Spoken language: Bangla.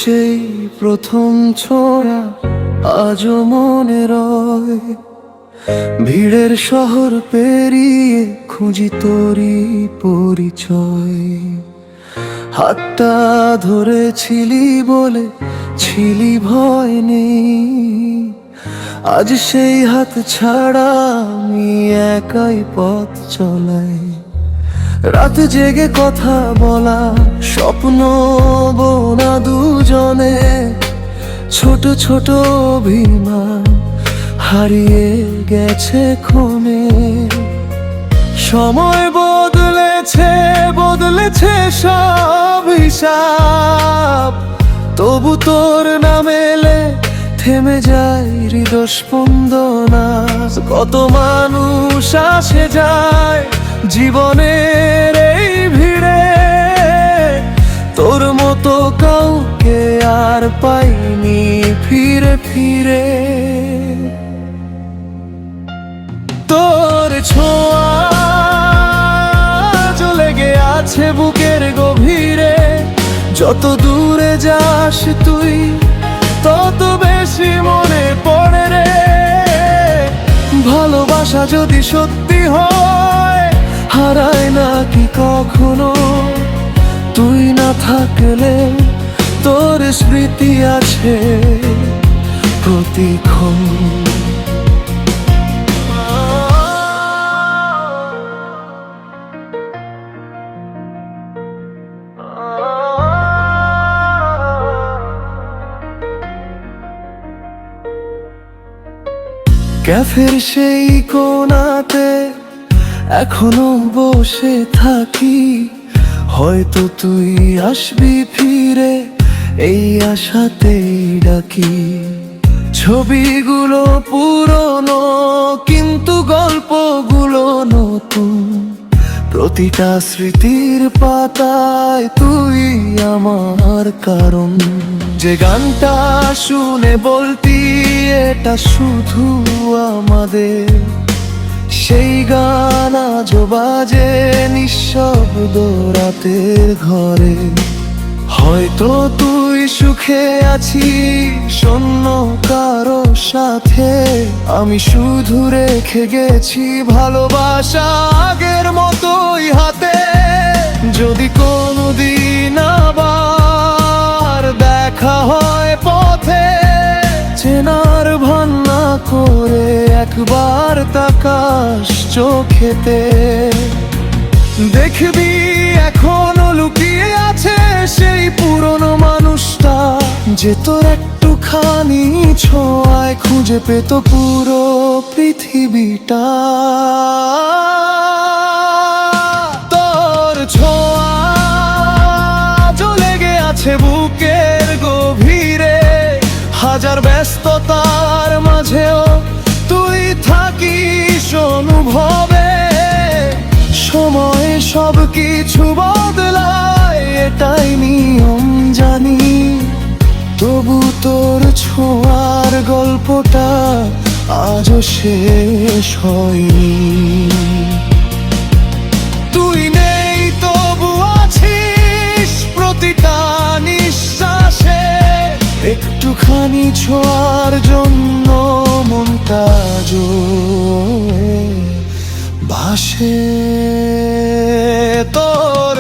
সেই প্রথম ছোঁয়া আজও মনে রয়। ভিড়ের শহর পেরিয়ে খুঁজি তোরই পরিচয়। হাতটা ধরেছিলি বলে ছিলি ভয় নেই, আজ সেই হাত ছাড়া আমি একাই পথ চলাই। রাত জেগে কথা বলা, স্বপ্ন বোনা দুজনে, ছোট ছোট অভিমান হারিয়ে গেছে ক্ষণে। সময় বদলেছে বদলেছে সব হিসাব, তবু তোর নাম এলে থেমে যায় হৃদয় স্পন্দনা। কত মানুষ আসে যায় জীবনের এই ভিড়ে, তোর মতো কাউকে আর পাইনি ফিরে ফিরে। তোর ছোঁয়া লেগে আছে বুকের গভীরে, যত দূরে যাস তুই তত বেশি মনে পড়ে রে। ভালোবাসা যদি সত্যি হয় হারায় না কি কখনো, তুই না থাকলে তোর স্মৃতি আছে প্রতিক্ষণ। ক্যাফের সেই কোণাতে এখনো বসে থাকি, হয়তো তুই আসবি ফিরে এই আশাতেই ডাকি। ছবিগুলো পুরনো কিন্তু গল্পগুলো নতুন, প্রতিটা স্মৃতির পাতায় তুই আমার কারণ। যে গানটা শুনে বলতি এটা শুধু আমাদের, সেই গান আজও বাজে নিঃশব্দ রাতের ঘরে। হয়তো তুই সুখে আছিস অন্য কারো সাথে, আমি শুধু রেখে গেছি ভালোবাসা আগের মতোই হাতে। যদি কোনোদিন আবার দেখা হয় পথে, চেনার ভান না করে একবার তাকাস চোখেতে। দেখবি এখনো লুকিয়ে আছে সেই পুরনো মানুষটা, যে তোর একটুখানি ছোঁয়ায় খুঁজে পেত পুরো পৃথিবীটা। তোর ছোঁয়া লেগে আছে বুকের গভীরে, হাজার ব্যস্ততার মাঝেও তুই থাকিস অনুভবে। সময় সব কিছু বদলায় এটাই নিয়ম জানি, তবু তোর ছোঁয়ার গল্পটা আজও শেষ হয়নি। তুই নেই তবু আছিস প্রতিটা নিঃশ্বাসে, একটুখানি ছোঁয়ার জন্য মনটা ভাসে। তোর